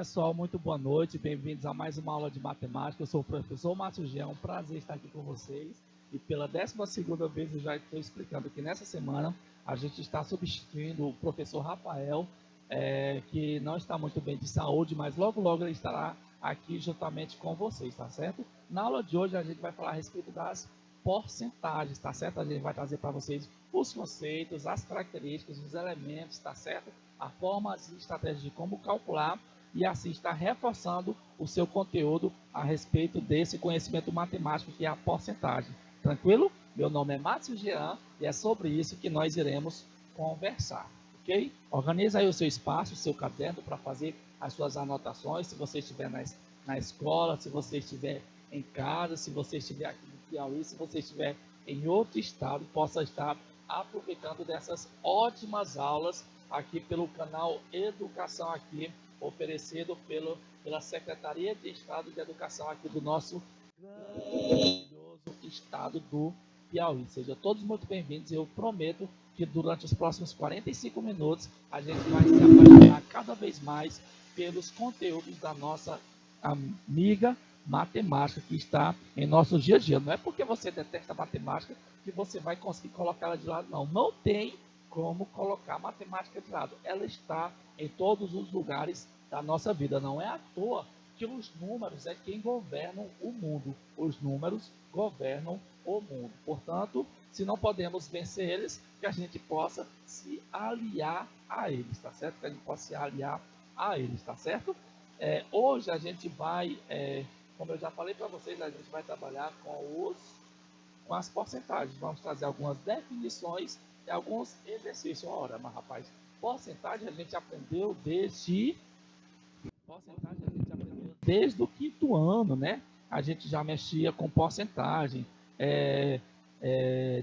pessoal, muito boa noite, bem-vindos a mais uma aula de matemática. Eu sou o professor Márcio Jean, é um prazer estar aqui com vocês. E pela 12ª vez eu já estou explicando que nessa semana a gente está substituindo o professor Rafael, que não está muito bem de saúde, mas logo logo ele estará aqui juntamente com vocês, tá certo? Na aula de hoje a gente vai falar a respeito das porcentagens, tá certo? A gente vai trazer para vocês os conceitos, as características, os elementos, tá certo? A forma e estratégia de como calcular e assim está reforçando o seu conteúdo a respeito desse conhecimento matemático que é a porcentagem. Tranquilo? Meu nome é Márcio Jean e é sobre isso que nós iremos conversar, ok? Organize aí o seu espaço, o seu caderno para fazer as suas anotações, se você estiver na escola, se você estiver em casa, se você estiver aqui no Piauí, se você estiver em outro estado, possa estar aproveitando dessas ótimas aulas aqui pelo canal Educação aqui, oferecido pela Secretaria de Estado de Educação aqui do nosso grandioso estado do Piauí. Sejam todos muito bem-vindos. Eu prometo que durante os próximos 45 minutos a gente vai se apaixonar cada vez mais pelos conteúdos da nossa amiga matemática que está em nosso dia a dia. Não é porque você detesta matemática que você vai conseguir colocar ela de lado, não. Não tem como colocar matemática de lado. Ela está em todos os lugares da nossa vida. Não é à toa que os números é quem governam o mundo. Os números governam o mundo. Portanto, se não podemos vencer eles, que a gente possa se aliar a eles, tá certo? Que a gente possa se aliar a eles, tá certo? Hoje a gente vai, como eu já falei para vocês, a gente vai trabalhar com as porcentagens. Vamos trazer algumas definições e alguns exercícios. Ora, mas rapaz, porcentagem a gente aprendeu desde o 5º ano, né? A gente já mexia com porcentagem.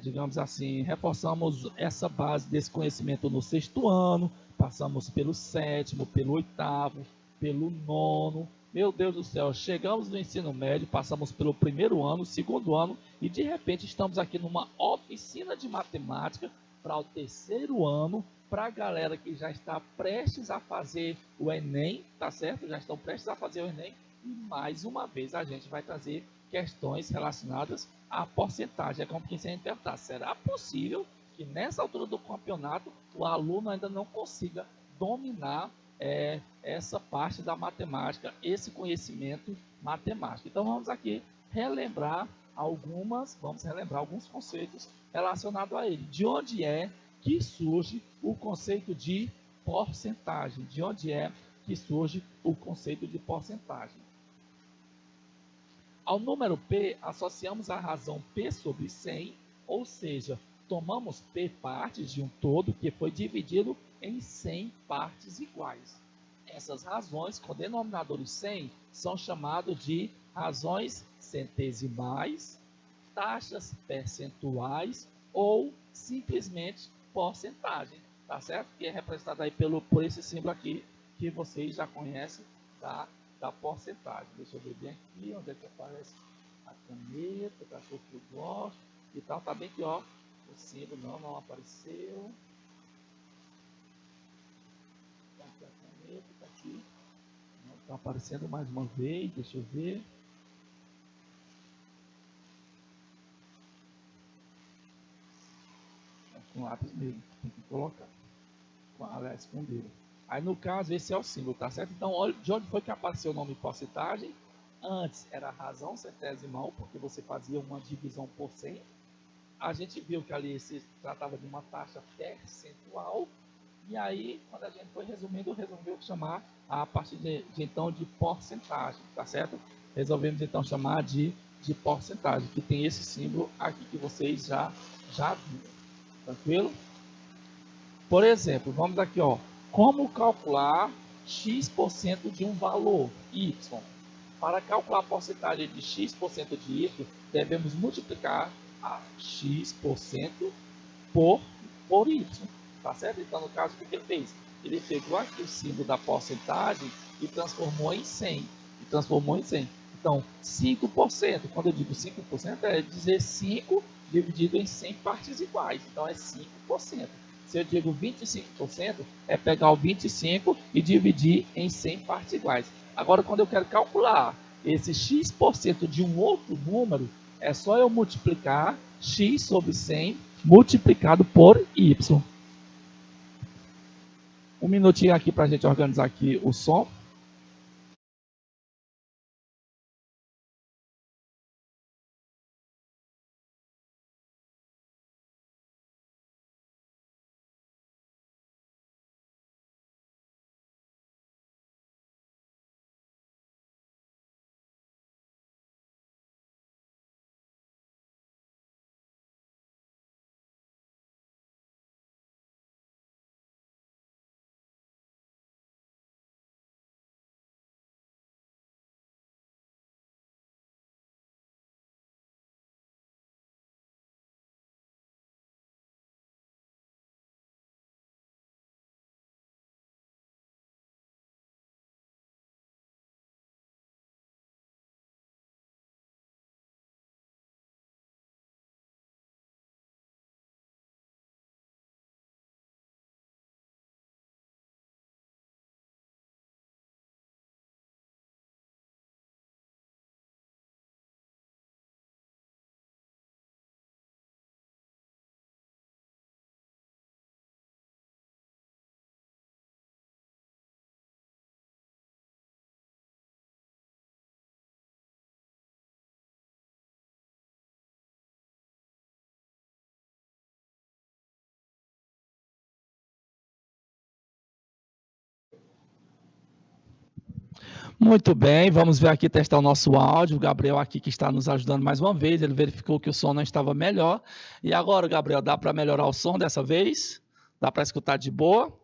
Digamos assim, reforçamos essa base desse conhecimento no 6º ano, passamos pelo 7º, pelo 8º, pelo 9º. Meu Deus do céu, chegamos no ensino médio, passamos pelo 1º ano, 2º ano e de repente estamos aqui numa oficina de matemática para o 3º ano, para a galera que já está prestes a fazer o Enem, tá certo? Já estão prestes a fazer o Enem e mais uma vez a gente vai trazer questões relacionadas à porcentagem. É como que se a gente perguntar, será possível que nessa altura do campeonato o aluno ainda não consiga dominar essa parte da matemática, esse conhecimento matemático? Então vamos aqui vamos relembrar alguns conceitos relacionados a ele. De onde é que surge o conceito de porcentagem? De onde é que surge o conceito de porcentagem? Ao número P, associamos a razão P sobre 100, ou seja, tomamos P partes de um todo que foi dividido em 100 partes iguais. Essas razões com denominadores 100 são chamadas de razões centesimais, taxas percentuais ou simplesmente porcentagem, tá certo? Que é representado aí por esse símbolo aqui que vocês já conhecem da porcentagem. Deixa eu ver bem aqui onde é que aparece a caneta, que achou que eu gosto e tal. Tá bem que ó, o símbolo não apareceu. Tá aqui a caneta, tá aqui. Não está aparecendo mais uma vez, deixa eu ver. Com lápis mesmo, tem que colocar. Aliás, com o dedo. Aí no caso, esse é o símbolo, tá certo? Então, olha de onde foi que apareceu o nome porcentagem. Antes era razão centesimal, porque você fazia uma divisão por 100. A gente viu que ali se tratava de uma taxa percentual. E aí, quando a gente foi resumindo, resolveu chamar a partir de então de porcentagem, tá certo? Resolvemos então chamar de porcentagem, que tem esse símbolo aqui que vocês já viram. Tranquilo? Por exemplo, vamos aqui, ó. Como calcular x% de um valor y? Para calcular a porcentagem de x% de y, devemos multiplicar a x% por y, tá certo? Então, no caso, o que ele fez? Ele pegou aqui o símbolo da porcentagem e transformou em 100. Então, 5%, quando eu digo 5%, é dizer 5 dividido em 100 partes iguais. Então, é 5%. Se eu digo 25%, é pegar o 25 e dividir em 100 partes iguais. Agora, quando eu quero calcular esse x% de um outro número, é só eu multiplicar x sobre 100 multiplicado por y. Um minutinho aqui para a gente organizar aqui o som. Muito bem, vamos ver aqui, testar o nosso áudio. O Gabriel aqui que está nos ajudando mais uma vez, ele verificou que o som não estava melhor. E agora, Gabriel, dá para melhorar o som dessa vez? Dá para escutar de boa?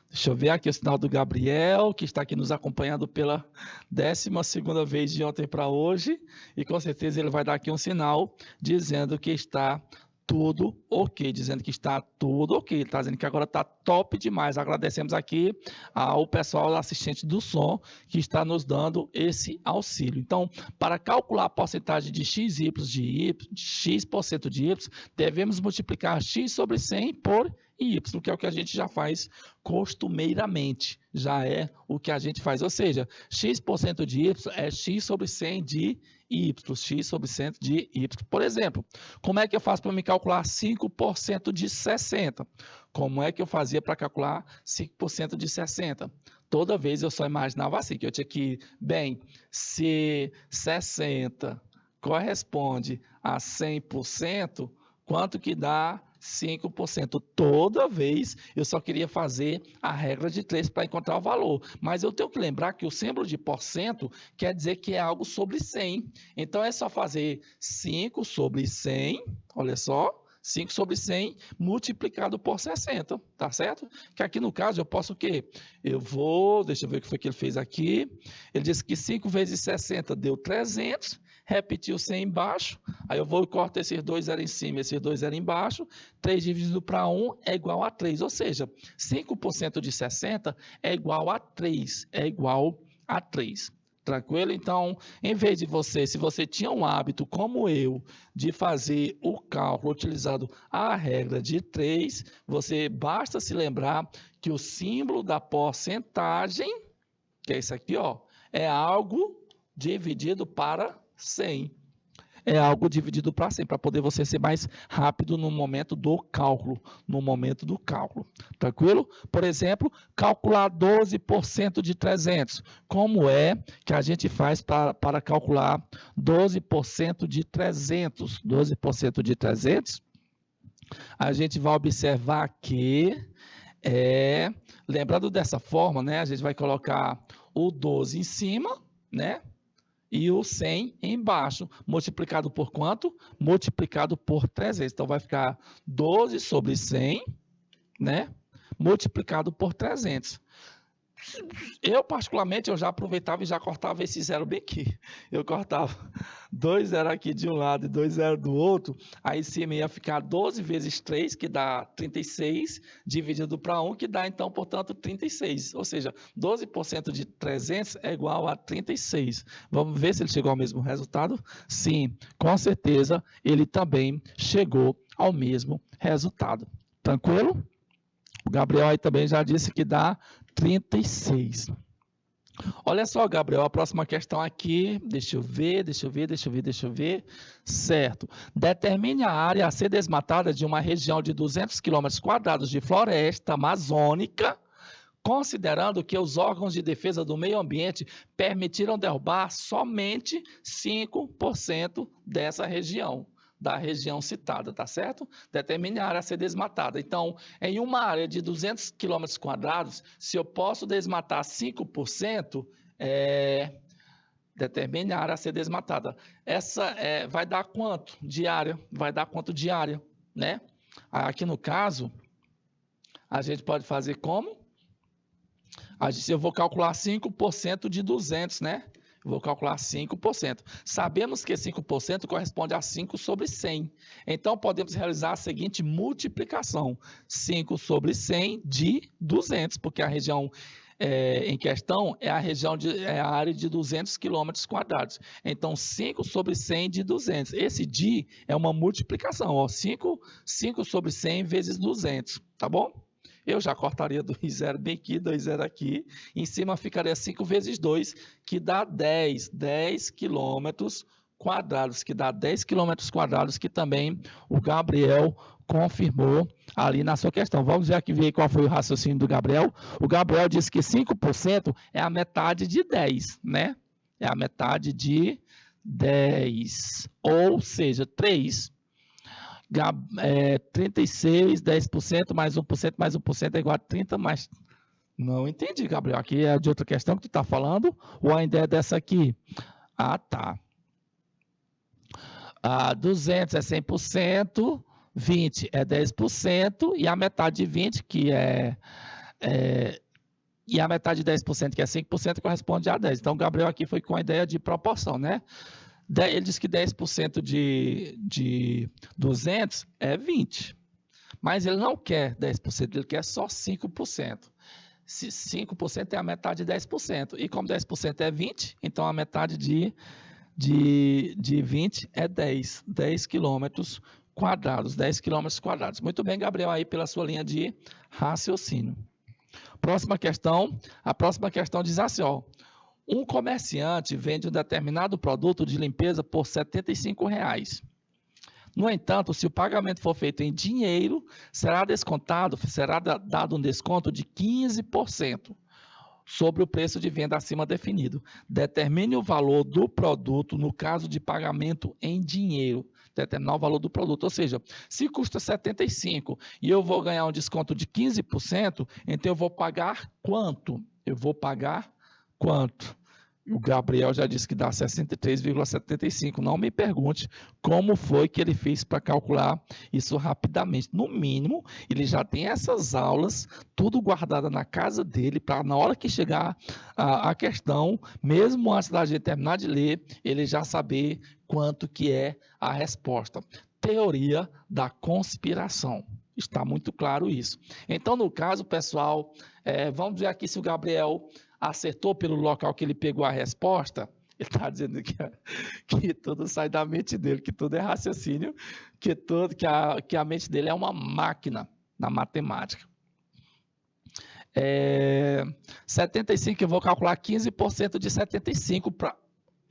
Deixa eu ver aqui o sinal do Gabriel, que está aqui nos acompanhando pela 12ª vez de ontem para hoje. E com certeza ele vai dar aqui um sinal dizendo que está tudo ok, dizendo que está tudo ok, está dizendo que agora está top demais. Agradecemos aqui ao pessoal assistente do som que está nos dando esse auxílio. Então, para calcular a porcentagem de XY de X% de Y, devemos multiplicar X sobre 100 por Y, que é o que a gente já faz costumeiramente, já é o que a gente faz, ou seja, X% de Y é X sobre 100 de Y, X sobre 100 de Y. Por exemplo, como é que eu faço para me calcular 5% de 60? Como é que eu fazia para calcular 5% de 60? Toda vez eu só imaginava assim, que eu tinha que, bem, se 60 corresponde a 100%, quanto que dá 5%? Toda vez eu só queria fazer a regra de 3 para encontrar o valor. Mas eu tenho que lembrar que o símbolo de porcento quer dizer que é algo sobre 100. Então é só fazer 5 sobre 100, olha só, 5 sobre 100 multiplicado por 60, tá certo? Que aqui no caso eu posso o quê? Deixa eu ver o que foi que ele fez aqui. Ele disse que 5 vezes 60 deu 300, repetiu 100 embaixo, aí eu vou e corto esses dois zeros em cima, esses dois zeros embaixo, 3 dividido para 1 é igual a 3, ou seja, 5% de 60 é igual a 3, Tranquilo? Então, em vez de se você tinha um hábito como eu, de fazer o cálculo utilizando a regra de 3, você basta se lembrar que o símbolo da porcentagem, que é isso aqui, ó, é algo dividido para 100. É algo dividido para 100, para poder você ser mais rápido no momento do cálculo. Tranquilo? Por exemplo, calcular 12% de 300. Como é que a gente faz para calcular 12% de 300? 12% de 300, a gente vai observar que, lembrando dessa forma, né, a gente vai colocar o 12 em cima, né? E o 100 embaixo, multiplicado por quanto? Multiplicado por 300. Então, vai ficar 12 sobre 100, né? Multiplicado por 300. Eu, particularmente, eu já aproveitava e já cortava esse zero bem aqui. Eu cortava 2 zeros aqui de um lado e 2 zeros do outro. Aí, em cima ia ficar 12 vezes 3, que dá 36, dividido para 1, que dá, então, portanto, 36. Ou seja, 12% de 300 é igual a 36. Vamos ver se ele chegou ao mesmo resultado? Sim, com certeza, ele também chegou ao mesmo resultado. Tranquilo? O Gabriel aí também já disse que dá 36. Olha só, Gabriel, a próxima questão aqui, deixa eu ver. Certo. Determine a área a ser desmatada de uma região de 200 km² de floresta amazônica, considerando que os órgãos de defesa do meio ambiente permitiram derrubar somente 5% dessa região, da região citada, tá certo? Determine a área a ser desmatada. Então, em uma área de 200 km², se eu posso desmatar 5%, determine a área a ser desmatada. Essa vai dar quanto de área? Vai dar quanto de área, né? Aqui no caso, a gente pode fazer como? Eu vou calcular 5% de 200, né? Vou calcular 5%. Sabemos que 5% corresponde a 5 sobre 100. Então, podemos realizar a seguinte multiplicação. 5 sobre 100 de 200, porque a região em questão é a área de 200 km². Então, 5 sobre 100 de 200. Esse de é uma multiplicação. Ó, 5 sobre 100 vezes 200, tá bom? Eu já cortaria 2 zero bem aqui, 2 zero aqui. Em cima ficaria 5 vezes 2, que dá 10 km², que dá 10 km², que também o Gabriel confirmou ali na sua questão. Vamos ver aqui ver qual foi o raciocínio do Gabriel. O Gabriel disse que 5% é a metade de 10, né? É a metade de 10, ou seja, 3. 36, 10% mais 1% é igual a 30, mais... Não entendi, Gabriel. Aqui é de outra questão que tu está falando? Ou ainda é dessa aqui? Ah, tá. 200 é 100%, 20 é 10%, e a metade de 20, e a metade de 10%, que é 5%, corresponde a 10. Então, o Gabriel aqui foi com a ideia de proporção, né? Ele diz que 10% de 200 é 20. Mas ele não quer 10%, ele quer só 5%. 5% é a metade de 10%. E como 10% é 20, então a metade de 20 é 10 km². 10 km². Muito bem, Gabriel, aí pela sua linha de raciocínio. Próxima questão. A próxima questão diz assim, ó. Um comerciante vende um determinado produto de limpeza por R$ 75,00. No entanto, se o pagamento for feito em dinheiro, será dado um desconto de 15% sobre o preço de venda acima definido. Determine o valor do produto no caso de pagamento em dinheiro. Determinar o valor do produto, ou seja, se custa 75 e eu vou ganhar um desconto de 15%, então eu vou pagar quanto? O Gabriel já disse que dá 63,75. Não me pergunte como foi que ele fez para calcular isso rapidamente. No mínimo, ele já tem essas aulas, tudo guardado na casa dele, para na hora que chegar a questão, mesmo antes da gente terminar de ler, ele já saber quanto que é a resposta. Teoria da conspiração. Está muito claro isso. Então, no caso, pessoal, vamos ver aqui se o Gabriel acertou pelo local que ele pegou a resposta. Ele está dizendo que tudo sai da mente dele, que tudo é raciocínio, que a mente dele é uma máquina na matemática. 75, eu vou calcular 15% de 75 para...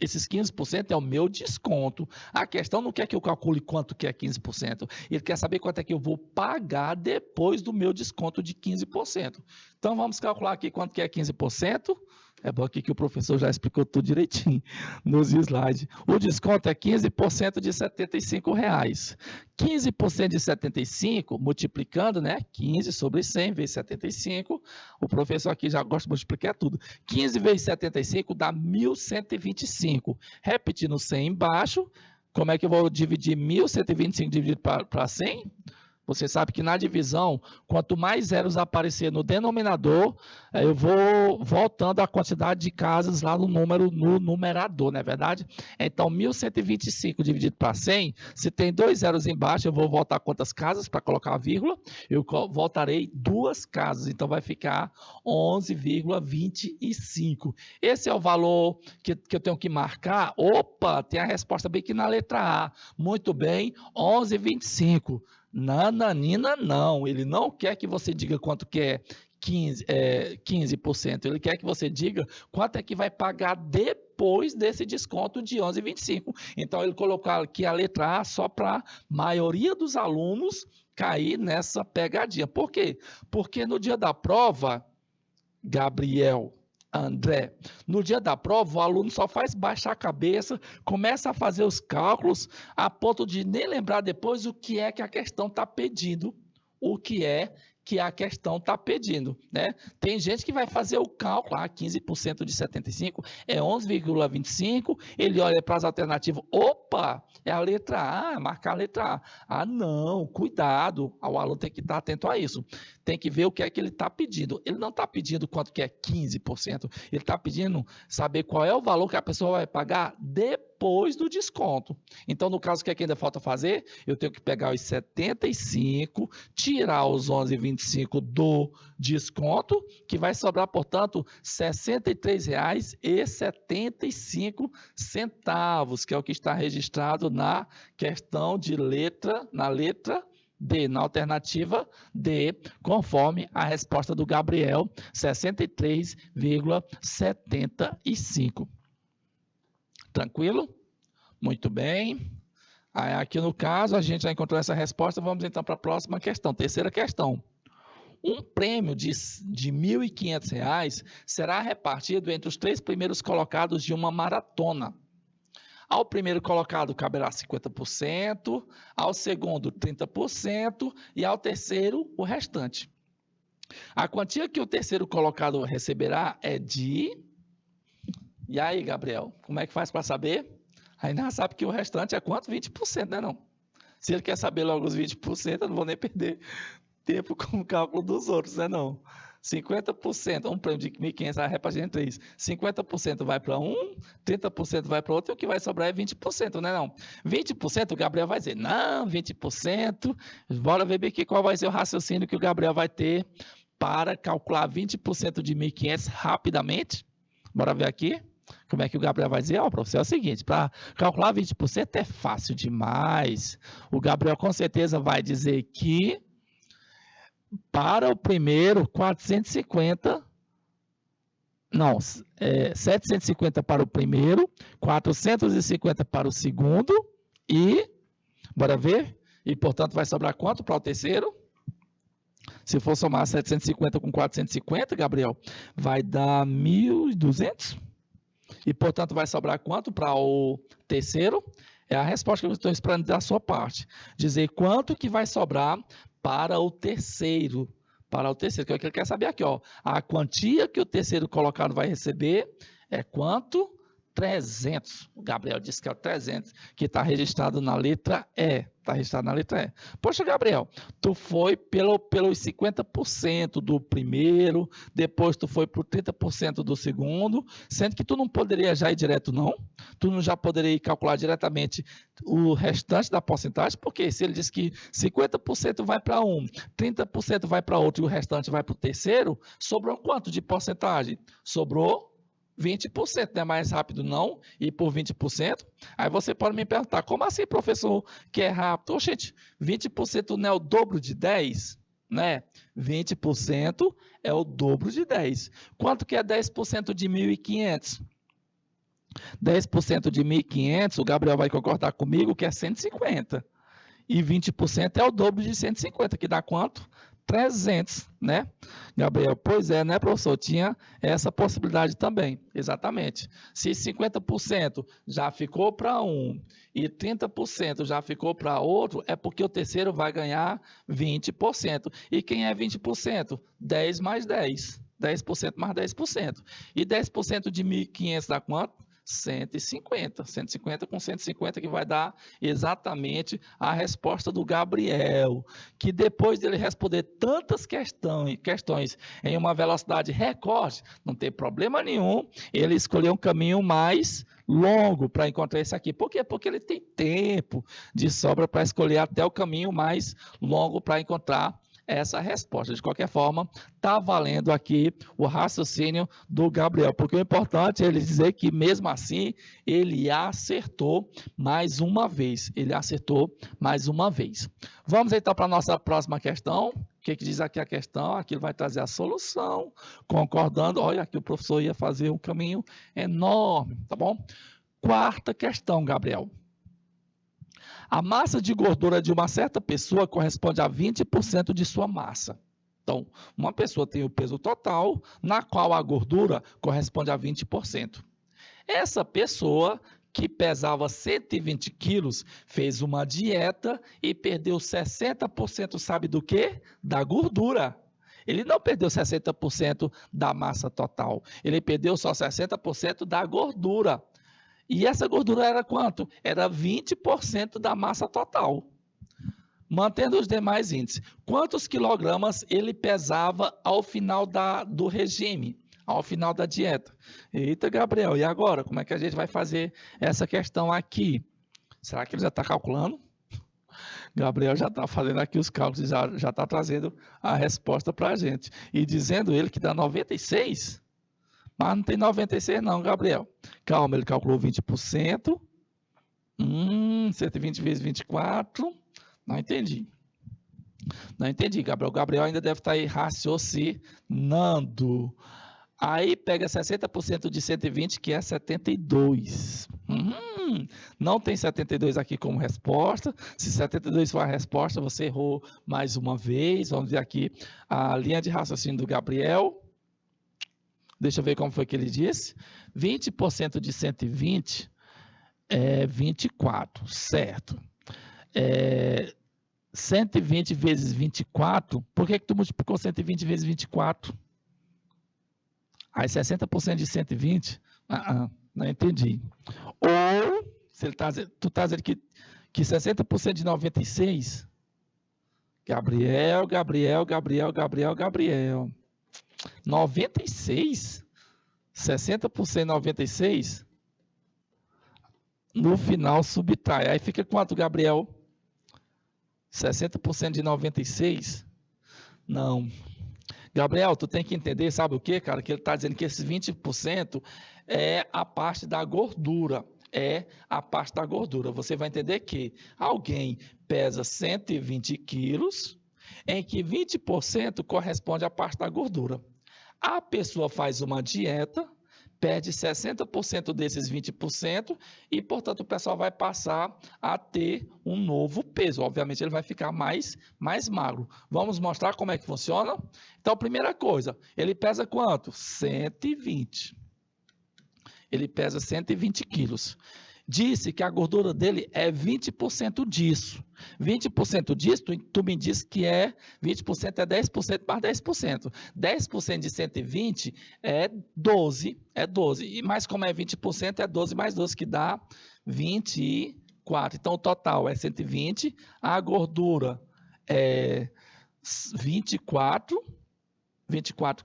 Esses 15% é o meu desconto. A questão não quer que eu calcule quanto que é 15%. Ele quer saber quanto é que eu vou pagar depois do meu desconto de 15%. Então, vamos calcular aqui quanto que é 15%. É bom aqui que o professor já explicou tudo direitinho nos slides. O desconto é 15% de R$ 75,00. 15% de 75, multiplicando, né? 15 sobre 100 vezes 75. O professor aqui já gosta de multiplicar tudo. 15 vezes 75 dá 1.125. Repetindo 100 embaixo, como é que eu vou dividir 1.125 dividido para 100? Você sabe que na divisão, quanto mais zeros aparecer no denominador, eu vou voltando a quantidade de casas lá no numerador, não é verdade? Então, 1.125 dividido para 100, se tem 2 zeros embaixo, eu vou voltar quantas casas para colocar a vírgula? Eu voltarei 2 casas, então vai ficar 11,25. Esse é o valor que eu tenho que marcar. Opa, tem a resposta bem aqui na letra A. Muito bem, 11,25. Nananina, não. Ele não quer que você diga quanto que é 15%. Ele quer que você diga quanto é que vai pagar depois desse desconto de 11,25. Então, ele colocou aqui a letra A só para a maioria dos alunos cair nessa pegadinha. Por quê? Porque no dia da prova, Gabriel, André, no dia da prova, o aluno só faz baixar a cabeça, começa a fazer os cálculos, a ponto de nem lembrar depois o que é que a questão está pedindo, o que é que a questão está pedindo, né? Tem gente que vai fazer o cálculo, 15% de 75 é 11,25, ele olha para as alternativas, opa, é a letra A, marcar a letra A. Não, cuidado, o aluno tem que estar atento a isso. Tem que ver o que é que ele está pedindo. Ele não está pedindo quanto que é 15%, ele está pedindo saber qual é o valor que a pessoa vai pagar depois do desconto. Então, no caso, o que é que ainda falta fazer? Eu tenho que pegar os 75, tirar os 11,25 do desconto, que vai sobrar, portanto, R$ 63,75, que é o que está registrado na questão de letra D, na alternativa D, conforme a resposta do Gabriel, 63,75. Tranquilo? Muito bem. Aqui no caso, a gente já encontrou essa resposta, vamos então para a próxima questão, terceira questão. Um prêmio de R$ 1.500 será repartido entre os 3 primeiros colocados de uma maratona. Ao primeiro colocado caberá 50%, ao segundo 30% e ao terceiro o restante. A quantia que o terceiro colocado receberá é de... E aí, Gabriel, como é que faz para saber? Ainda sabe que o restante é quanto? 20%, né não? Se ele quer saber logo os 20%, eu não vou nem perder tempo com o cálculo dos outros, né não? 50%, um prêmio de 1.500 vai repartir em 3. 50% vai para um, 30% vai para outro, e o que vai sobrar é 20%, né não? 20%, o Gabriel vai dizer, não, 20%, bora ver aqui qual vai ser o raciocínio que o Gabriel vai ter para calcular 20% de 1.500 rapidamente. Bora ver aqui. Como é que o Gabriel vai dizer? Professor, é o seguinte, para calcular 20% é fácil demais. O Gabriel com certeza vai dizer que para o primeiro, 750 para o primeiro, 450 para o segundo e, bora ver, e portanto vai sobrar quanto para o terceiro? Se for somar 750 com 450, Gabriel, vai dar 1.200. E, portanto, vai sobrar quanto para o terceiro? É a resposta que eu estou esperando da sua parte. Dizer quanto que vai sobrar para o terceiro. Para o terceiro, que é o que ele quer saber aqui. Ó. A quantia que o terceiro colocado vai receber é quanto? 300. O Gabriel disse que é o 300, que está registrado na letra E. Está registrado na letra E. Poxa, Gabriel, tu foi pelos 50% do primeiro, depois tu foi para o 30% do segundo, sendo que tu não poderia já ir direto, não? Tu não já poderia calcular diretamente o restante da porcentagem? Porque se ele diz que 50% vai para um, 30% vai para outro e o restante vai para o terceiro, sobrou quanto de porcentagem? Sobrou 20%, não é mais rápido não? E por 20%? Aí você pode me perguntar, como assim, professor, que é rápido? Gente, 20% não é o dobro de 10? Né? 20% é o dobro de 10. Quanto que é 10% de 1.500? 10% de 1.500, o Gabriel vai concordar comigo que é 150. E 20% é o dobro de 150, que dá quanto? 300, né? Gabriel, pois é, né, professor? Tinha essa possibilidade também, exatamente. Se 50% já ficou para um e 30% já ficou para outro, é porque o terceiro vai ganhar 20%. E quem é 20%? 10 mais 10. 10% mais 10%. E 10% de 1.500 dá quanto? 150. 150 com 150 que vai dar exatamente a resposta do Gabriel, que depois dele responder tantas questões em uma velocidade recorde, não tem problema nenhum, ele escolheu um caminho mais longo para encontrar esse aqui. Por quê? Porque ele tem tempo de sobra para escolher até o caminho mais longo para encontrar essa resposta. De qualquer forma, está valendo aqui o raciocínio do Gabriel, porque o importante é ele dizer que, mesmo assim, ele acertou mais uma vez. Ele acertou mais uma vez. Vamos então para a nossa próxima questão. O que diz aqui a questão? Aqui ele vai trazer a solução, concordando. Olha, aqui o professor ia fazer um caminho enorme, tá bom? Quarta questão, Gabriel. A massa de gordura de uma certa pessoa corresponde a 20% de sua massa. Então, uma pessoa tem o peso total, na qual a gordura corresponde a 20%. Essa pessoa, que pesava 120 quilos, fez uma dieta e perdeu 60%, sabe do quê? Da gordura. Ele não perdeu 60% da massa total, ele perdeu só 60% da gordura. E essa gordura era quanto? Era 20% da massa total. Mantendo os demais índices. Quantos quilogramas ele pesava ao final do regime? Ao final da dieta? Eita, Gabriel, e agora? Como é que a gente vai fazer essa questão aqui? Será que ele já está calculando? Gabriel já está fazendo aqui os cálculos, já está trazendo a resposta para a gente. E dizendo ele que dá 96? Mas não tem 96 não, Gabriel. Calma, ele calculou 20%. 120 vezes 24. Não entendi. Não entendi, Gabriel. O Gabriel ainda deve estar aí raciocinando. Aí pega 60% de 120, que é 72. Não tem 72 aqui como resposta. Se 72 for a resposta, você errou mais uma vez. Vamos ver aqui a linha de raciocínio do Gabriel. Deixa eu ver como foi que ele disse. 20% de 120 é 24, certo. 120 vezes 24, por que tu multiplicou 120 vezes 24? Aí 60% de 120? Não entendi. Ou, se ele tu está dizendo que 60% de 96? Gabriel. 96? 60% de 96? No final subtrai. Aí fica quanto, Gabriel? 60% de 96? Não. Gabriel, tu tem que entender, sabe o que, cara? Que ele está dizendo que esses 20% é a parte da gordura. É a parte da gordura. Você vai entender que alguém pesa 120 quilos, em que 20% corresponde à parte da gordura. A pessoa faz uma dieta, perde 60% desses 20% e, portanto, o pessoal vai passar a ter um novo peso. Obviamente, ele vai ficar mais magro. Vamos mostrar como é que funciona? Então, primeira coisa, ele pesa quanto? 120. Ele pesa 120 quilos. Disse que a gordura dele é 20% disso. 20% disso, tu me disse que 20% é 10% mais 10%. 10% de 120 é 12. Mas como é 20%, é 12 mais 12, que dá 24. Então, o total é 120. A gordura é 24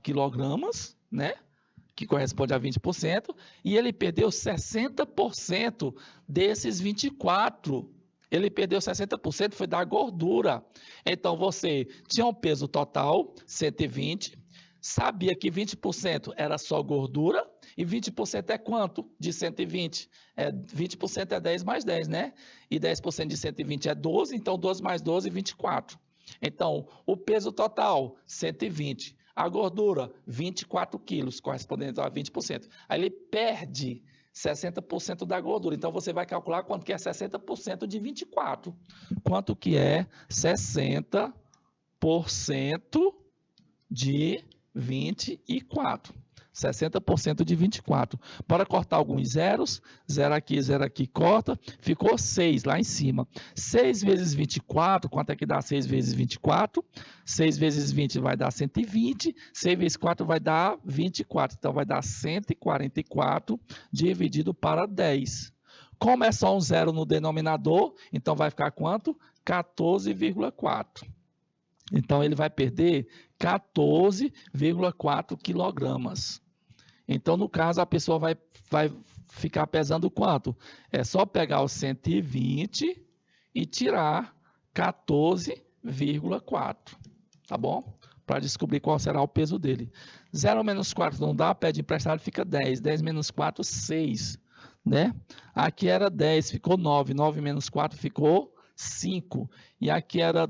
quilogramas, né? Que corresponde a 20%, e ele perdeu 60% desses 24. Ele perdeu 60%, foi da gordura. Então, você tinha um peso total, 120, sabia que 20% era só gordura, e 20% é quanto de 120? 20% é 10 mais 10, né? E 10% de 120 é 12, então 12 mais 12, 24. Então, o peso total, 120. A gordura, 24 quilos, correspondendo a 20%. Aí ele perde 60% da gordura. Então, você vai calcular quanto que é 60% de 24. Quanto que é 60% de 24. 60% de 24. Bora cortar alguns zeros. 0 aqui, corta. Ficou 6 lá em cima. 6 vezes 24, quanto é que dá 6 vezes 24? 6 vezes 20 vai dar 120. 6 vezes 4 vai dar 24. Então, vai dar 144 dividido para 10. Como é só um zero no denominador, então vai ficar quanto? 14,4. Então, ele vai perder 14,4 quilogramas. Então, no caso, a pessoa vai ficar pesando quanto? É só pegar o 120 e tirar 14,4. tá bom? Para descobrir qual será o peso dele. 0 menos 4 não dá, pede emprestado, fica 10. 10 menos 4, 6. Né? Aqui era 10, ficou 9. 9 menos 4 ficou 5. E aqui era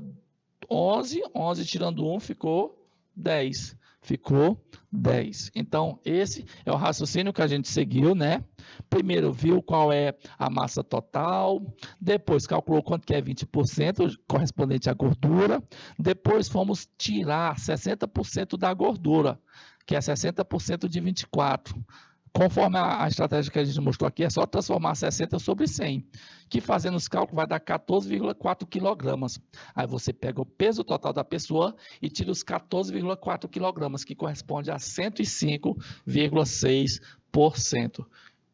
11. 11 tirando 1 ficou 10. Ficou 10. Então, esse é o raciocínio que a gente seguiu, né? Primeiro, viu qual é a massa total. Depois, calculou quanto que é 20%, correspondente à gordura. Depois, fomos tirar 60% da gordura, que é 60% de 24. Conforme a estratégia que a gente mostrou aqui, é só transformar 60 sobre 100, que fazendo os cálculos vai dar 14,4 quilogramas. Aí você pega o peso total da pessoa e tira os 14,4 quilogramas, que corresponde a 105,6%.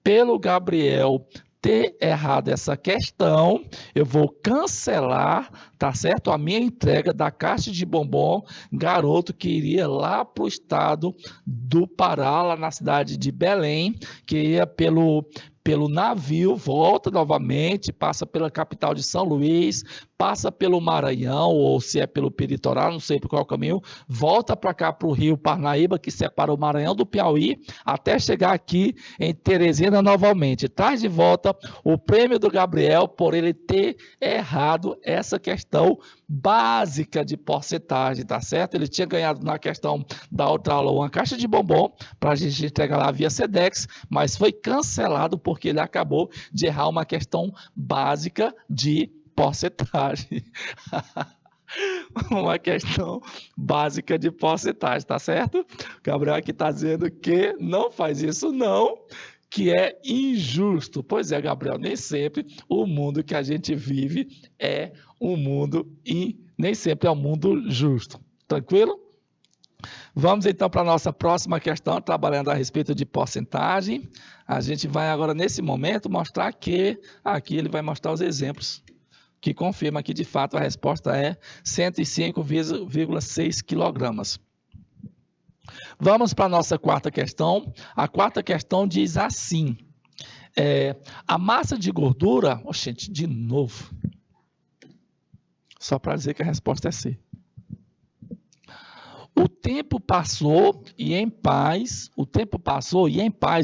Pelo Gabriel ter errado essa questão, eu vou cancelar, tá certo? A minha entrega da caixa de bombom garoto que iria lá para o estado do Pará, lá na cidade de Belém, que ia pelo navio, volta novamente, passa pela capital de São Luís, passa pelo Maranhão, ou se é pelo Peritoral, não sei por qual caminho, volta para cá para o Rio Parnaíba, que separa o Maranhão do Piauí, até chegar aqui em Teresina novamente. Traz de volta o prêmio do Gabriel por ele ter errado essa questão básica de porcentagem, tá certo? Ele tinha ganhado na questão da outra aula uma caixa de bombom para a gente entregar lá via Sedex, mas foi cancelado porque ele acabou de errar uma questão básica de porcentagem. Uma questão básica de porcentagem, tá certo? O Gabriel aqui está dizendo que não faz isso não, que é injusto. Pois é, Gabriel, nem sempre o mundo que a gente vive é um mundo nem sempre é um mundo justo. Tranquilo? Vamos então para a nossa próxima questão, trabalhando a respeito de porcentagem. A gente vai agora, nesse momento, mostrar que aqui ele vai mostrar os exemplos que confirma que, de fato, a resposta é 105,6 quilogramas. Vamos para a nossa quarta questão. A quarta questão diz assim, a massa de gordura... Oh, gente, de novo. Só para dizer que a resposta é C. O tempo passou e em paz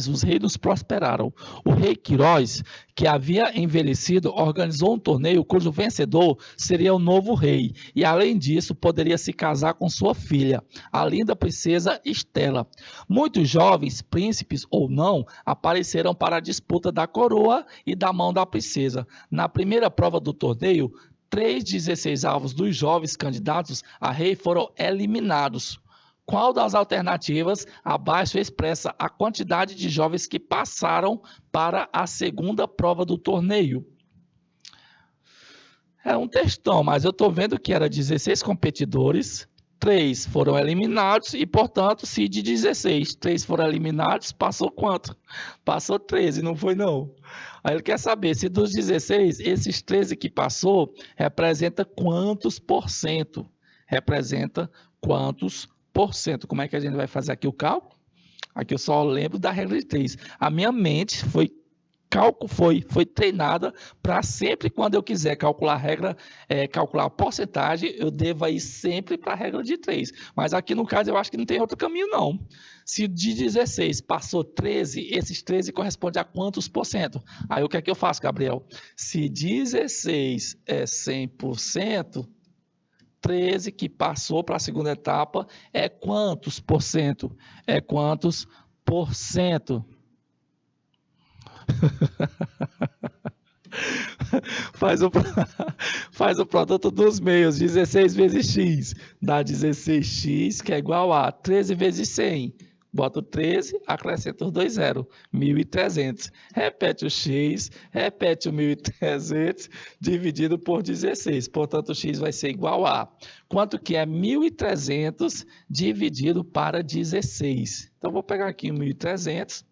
os reinos prosperaram. O rei Quirós, que havia envelhecido, organizou um torneio cujo vencedor seria o novo rei. E além disso, poderia se casar com sua filha, a linda princesa Estela. Muitos jovens, príncipes ou não, apareceram para a disputa da coroa e da mão da princesa. Na primeira prova do torneio, 16 alvos dos jovens candidatos a rei foram eliminados. Qual das alternativas abaixo expressa a quantidade de jovens que passaram para a segunda prova do torneio? É um textão, mas eu estou vendo que era 16 competidores, 3 foram eliminados e, portanto, se de 16, 3 foram eliminados, passou quanto? Passou 13, não foi não? Aí ele quer saber se dos 16, esses 13 que passou, representa quantos por cento? Representa quantos por cento? Como é que a gente vai fazer aqui o cálculo? Aqui eu só lembro da regra de 3. A minha mente foi treinada para sempre, quando eu quiser calcular a regra, calcular a porcentagem, eu devo ir sempre para a regra de 3. Mas aqui no caso eu acho que não tem outro caminho não. Se de 16 passou 13, esses 13 correspondem a quantos por cento? Aí o que é que eu faço, Gabriel? Se 16 é 100%, 13 que passou para a segunda etapa é quantos por cento? É quantos por cento? Faz o produto dos meios, 16 vezes x, dá 16x, que é igual a 13 vezes 100. Bota o 13, acrescenta os dois zeros, 1.300. Repete o x, repete o 1.300, dividido por 16. Portanto, o x vai ser igual a... Quanto que é 1.300 dividido para 16? Então, vou pegar aqui o 1.300.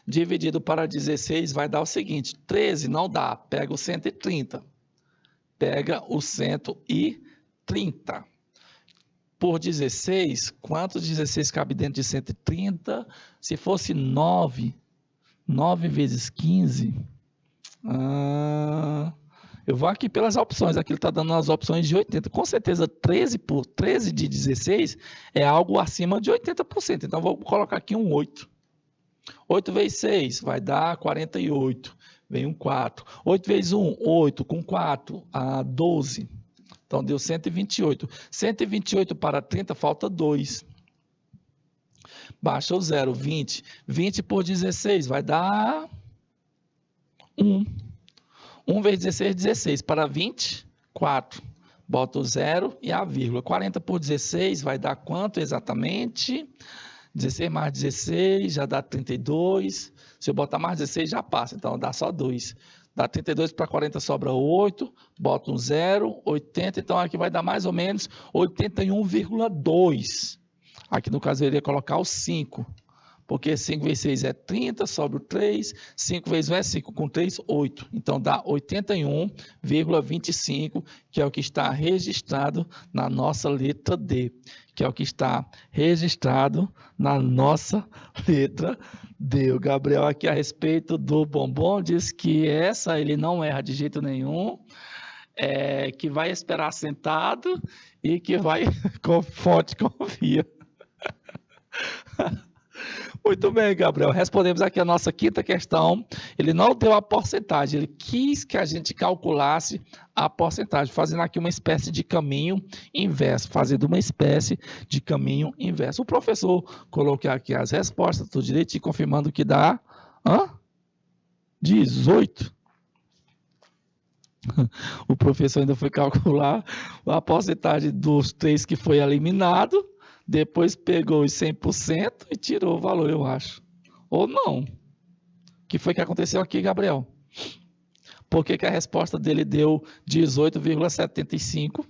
Dividido para 16 vai dar o seguinte, 13 não dá, pega o 130. Pega o 130. Por 16, quantos 16 cabe dentro de 130? Se fosse 9 vezes 15, Eu vou aqui pelas opções, aqui ele está dando as opções de 80%. Com certeza 13 de 16 é algo acima de 80%. Então vou colocar aqui um 8. 8 vezes 6 vai dar 48. Vem um 4. 8 vezes 1, 8. Com 4, 12. Então deu 128. 128 para 30 falta 2. Baixa o 0, 20. 20 por 16 vai dar 1. 1 vezes 16, 16. Para 20, 4. Bota o 0 e a vírgula. 40 por 16 vai dar quanto exatamente? 16 mais 16 já dá 32. Se eu botar mais 16 já passa, então dá só 2. Dá 32 para 40 sobra 8. Bota um 0, 80. Então aqui vai dar mais ou menos 81,2. Aqui no caso eu iria colocar o 5. Porque 5 vezes 6 é 30, sobra o 3. 5 vezes 1 é 5, com 3, 8. Então dá 81,25, que é o que está registrado na nossa letra D. Que é o que está registrado na nossa letra D. O Gabriel aqui a respeito do bombom diz que essa ele não erra de jeito nenhum. Que vai esperar sentado e que vai com fonte confia. Muito bem, Gabriel. Respondemos aqui a nossa quinta questão. Ele não deu a porcentagem, ele quis que a gente calculasse a porcentagem, fazendo aqui uma espécie de caminho inverso, O professor colocou aqui as respostas, tudo direitinho, confirmando que dá 18. O professor ainda foi calcular a porcentagem dos 3 que foi eliminado. Depois pegou os 100% e tirou o valor, eu acho. Ou não. O que foi que aconteceu aqui, Gabriel? Por que a resposta dele deu 18,75?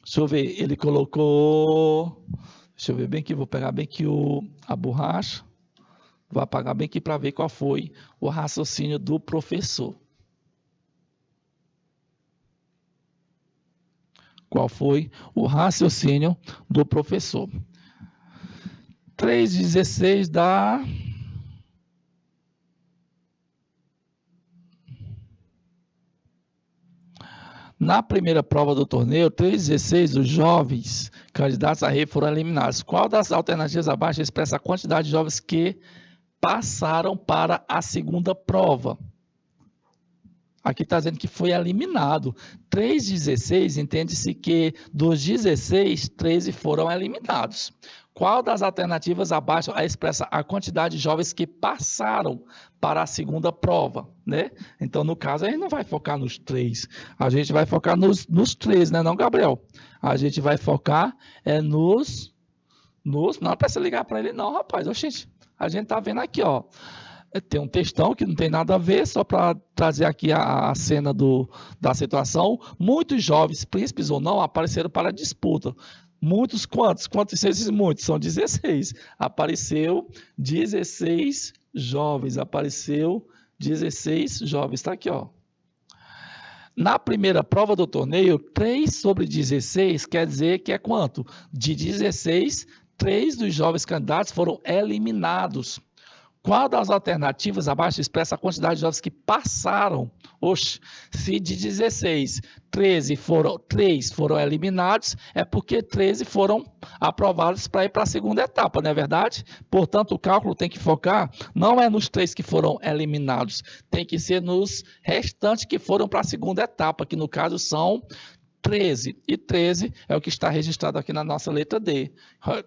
Deixa eu ver, ele colocou... Deixa eu ver bem aqui, vou pegar bem aqui a borracha. Vou apagar bem aqui para ver qual foi o raciocínio do professor. Qual foi o raciocínio do professor? 3,16 dá... Na primeira prova do torneio, 3,16, os jovens candidatos a rei foram eliminados. Qual das alternativas abaixo expressa a quantidade de jovens que passaram para a segunda prova? Aqui está dizendo que foi eliminado. 3,16, entende-se que dos 16, 13 foram eliminados. Qual das alternativas abaixo expressa a quantidade de jovens que passaram para a segunda prova, né? Então, no caso, a gente não vai focar nos 3. A gente vai focar nos 3, né, não, Gabriel? A gente vai focar nos... Não precisa ligar para ele, não, rapaz. Oxente, a gente está vendo aqui, ó. Tem um textão que não tem nada a ver, só para trazer aqui a cena da situação. Muitos jovens, príncipes ou não, apareceram para a disputa. Muitos, quantos? Quantos esses muitos? São 16. Apareceu 16 jovens. Está aqui, ó. Na primeira prova do torneio, 3 sobre 16 quer dizer que é quanto? De 16, 3 dos jovens candidatos foram eliminados. Qual das alternativas abaixo expressa a quantidade de jovens que passaram? Oxe, se de 16, 3 foram eliminados, é porque 13 foram aprovados para ir para a segunda etapa, não é verdade? Portanto, o cálculo tem que focar, não é nos 3 que foram eliminados, tem que ser nos restantes que foram para a segunda etapa, que no caso são 13. E 13 é o que está registrado aqui na nossa letra D.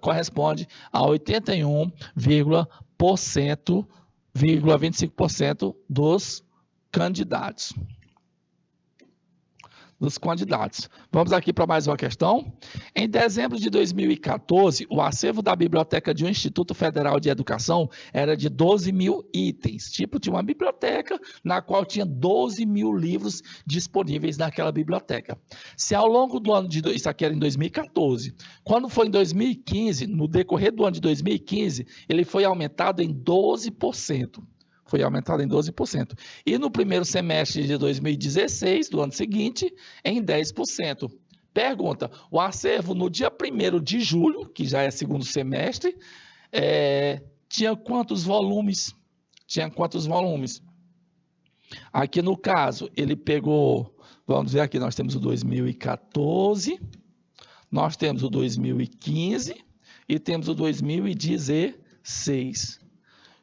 Corresponde a 81,25% dos candidatos. Vamos aqui para mais uma questão. Em dezembro de 2014, o acervo da biblioteca de um Instituto Federal de Educação era de 12 mil itens. Tipo, tinha uma biblioteca na qual tinha 12 mil livros disponíveis naquela biblioteca. Se ao longo do ano de... Isso aqui era em 2014. Quando foi em 2015, no decorrer do ano de 2015, ele foi aumentado em 12%. E no primeiro semestre de 2016, do ano seguinte, em 10%. Pergunta, o acervo no dia 1º de julho, que já é segundo semestre, tinha quantos volumes? Aqui no caso, ele pegou, vamos ver aqui, nós temos o 2014, nós temos o 2015 e temos o 2016.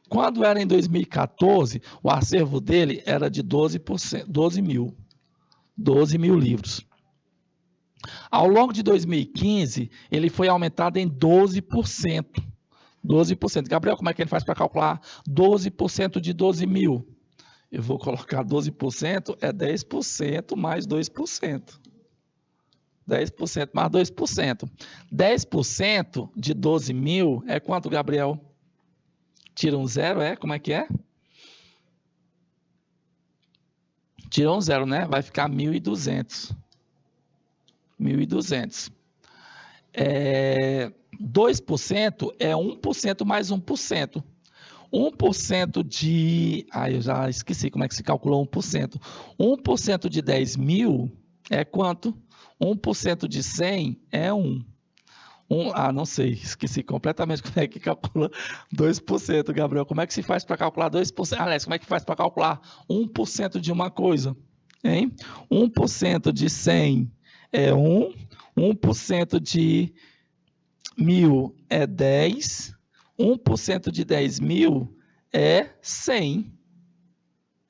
Quando era em 2014, o acervo dele era de 12 mil livros. Ao longo de 2015, ele foi aumentado em 12%. 12%. Gabriel, como é que ele faz para calcular 12% de 12 mil? Eu vou colocar 12%, é 10% mais 2%. 10% mais 2%. 10% de 12 mil é quanto, Gabriel? Tira um zero, como é que é? Tira um zero, né? Vai ficar 1.200. 1.200. 2% é 1% mais 1%. 1% de... eu já esqueci como é que se calculou 1%. 1% de 10 mil é quanto? 1% de 100 é 1. Não sei, esqueci completamente como é que calcula 2%, Gabriel. Como é que se faz para calcular 2%? Aliás, como é que faz para calcular 1% de uma coisa? Hein? 1% de 100 é 1, 1% de 1.000 é 10, 1% de 10 mil é 100.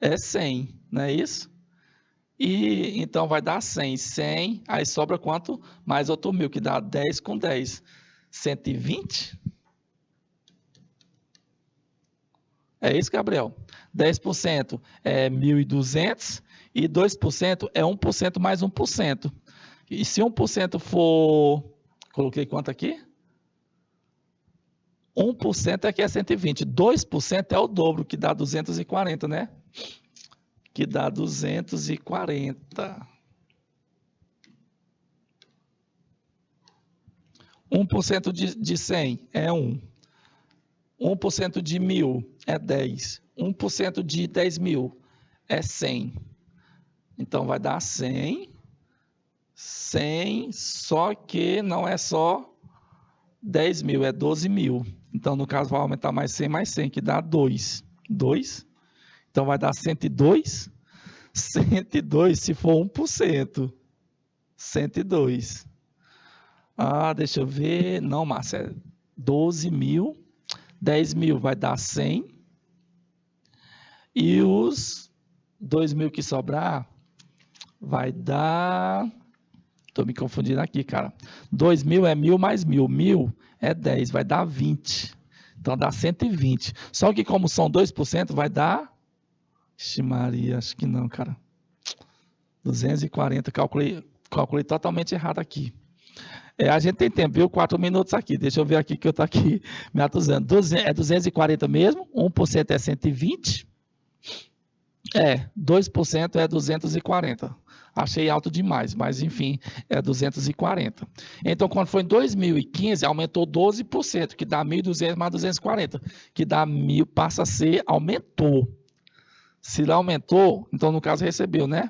É 100, não é isso? E então vai dar 100. 100, aí sobra quanto? Mais outro 1.000, que dá 10 com 10. 120? É isso, Gabriel? 10% é 1.200 e 2% é 1% mais 1%. E se 1% for... Coloquei quanto aqui? 1% aqui é 120. 2% é o dobro, que dá 240, né? Que dá 240. 1% de 100 é 1. 1% de 1.000 é 10. 1% de 10 mil é 100. Então, vai dar 100. 100, só que não é só 10 mil, é 12 mil. Então, no caso, vai aumentar mais 100, que dá 2. 2. Então, vai dar 102. 102 se for 1%. 102. Deixa eu ver. Não, Márcia, é 12 mil. 10 mil vai dar 100. E os 2 mil que sobrar vai dar... Estou me confundindo aqui, cara. 2 mil é 1.000 mais 1.000. 1.000 é 10, vai dar 20. Então, dá 120. Só que como são 2%, vai dar... Ixi, Maria, acho que não, cara. 240, calculei totalmente errado aqui. A gente tem tempo, viu? 4 minutos aqui. Deixa eu ver aqui que eu estou aqui me atusando. É 240 mesmo? 1% é 120? 2% é 240. Achei alto demais, mas enfim, é 240. Então, quando foi em 2015, aumentou 12%, que dá 1.200 mais 240, que dá 1.000, passa a ser, aumentou. Se ele aumentou, então no caso recebeu, né?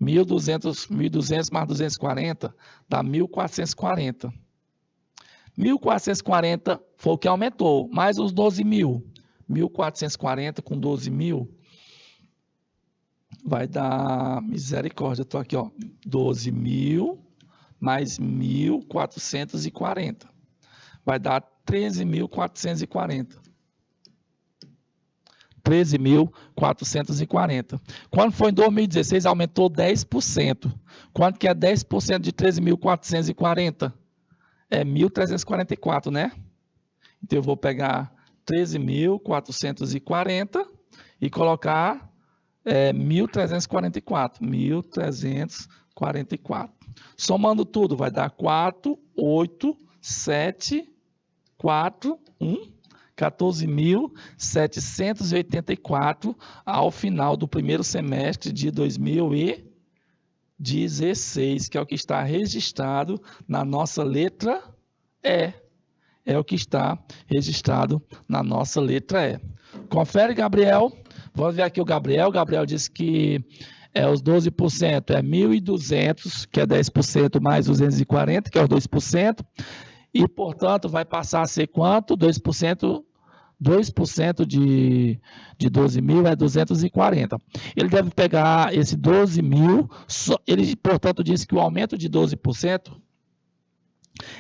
1.200 mais 240 dá 1.440. 1.440 foi o que aumentou, mais os 12 mil. 1.440 com 12 mil vai dar, misericórdia, estou aqui, 12 mil mais 1.440. Vai dar 13.440. 13.440. Quando foi em 2016, aumentou 10%. Quanto que é 10% de 13.440? É 1.344, né? Então, eu vou pegar 13.440 e colocar 1.344. 1.344. Somando tudo, vai dar 4, 8, 7, 4, 1... 14.784 ao final do primeiro semestre de 2016, que é o que está registrado na nossa letra E. É o que está registrado na nossa letra E. Confere, Gabriel. Vamos ver aqui o Gabriel. O Gabriel disse que os 12% é 1.200, que é 10% mais 240, que é os 2%. E, portanto, vai passar a ser quanto? 2% 2% de 12 mil é 240. Ele deve pegar esse 12 mil, ele, portanto, disse que o aumento de 12%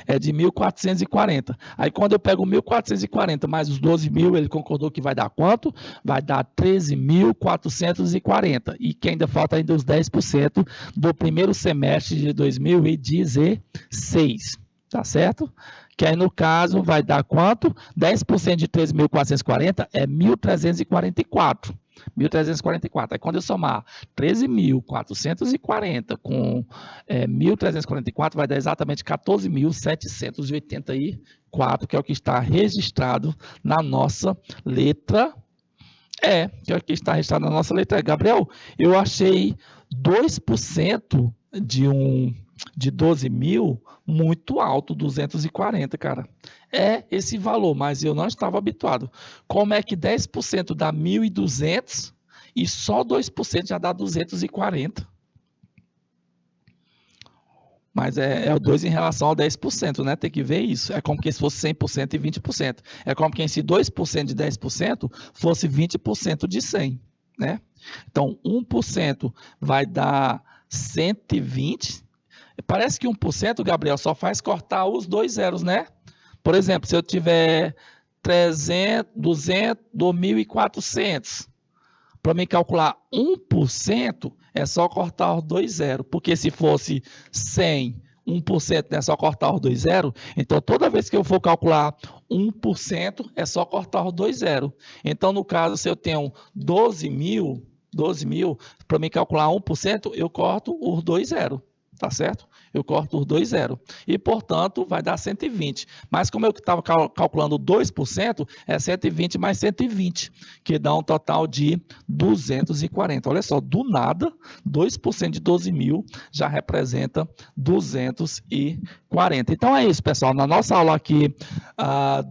é de 1.440. Aí, quando eu pego 1.440 mais os 12 mil, ele concordou que vai dar quanto? Vai dar 13.440. E que ainda falta ainda os 10% do primeiro semestre de 2016. Tá certo? Que aí, no caso, vai dar quanto? 10% de 13.440 é 1.344. 1.344. Aí, quando eu somar 13.440 com 1.344, vai dar exatamente 14.784, que é o que está registrado na nossa letra E. Que é o que está registrado na nossa letra E. Gabriel, eu achei 2% de 12 mil muito alto, 240, cara. É esse valor, mas eu não estava habituado. Como é que 10% dá 1.200 e só 2% já dá 240? Mas é o 2 em relação ao 10%, né? Tem que ver isso. É como que se fosse 100% e 20%. É como que se 2% de 10% fosse 20% de 100, né? Então, 1% vai dar 120. Parece que 1%, Gabriel, só faz cortar os dois zeros, né? Por exemplo, se eu tiver 300, 200, 2.400, para me calcular 1%, é só cortar os dois zeros. Porque se fosse 100, 1% é só cortar os dois zeros. Então, toda vez que eu for calcular 1%, é só cortar os dois zeros. Então, no caso, se eu tenho 12 mil, para me calcular 1%, eu corto os dois zeros. Tá certo? Eu corto os dois zeros. E, portanto, vai dar 120. Mas como eu estava calculando 2%, é 120 mais 120, que dá um total de 240. Olha só, do nada, 2% de 12 mil já representa 240. Então é isso, pessoal. Na nossa aula aqui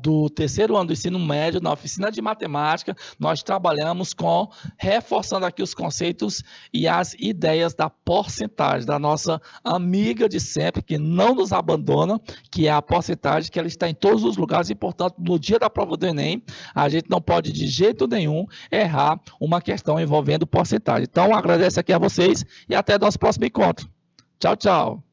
do terceiro ano do ensino médio, na oficina de matemática, nós trabalhamos com reforçando aqui os conceitos e as ideias da porcentagem, da nossa amiga de sempre, que não nos abandona, que é a porcentagem, que ela está em todos os lugares e, portanto, no dia da prova do Enem, a gente não pode de jeito nenhum errar uma questão envolvendo porcentagem. Então, agradeço aqui a vocês e até nosso próximo encontro. Tchau, tchau.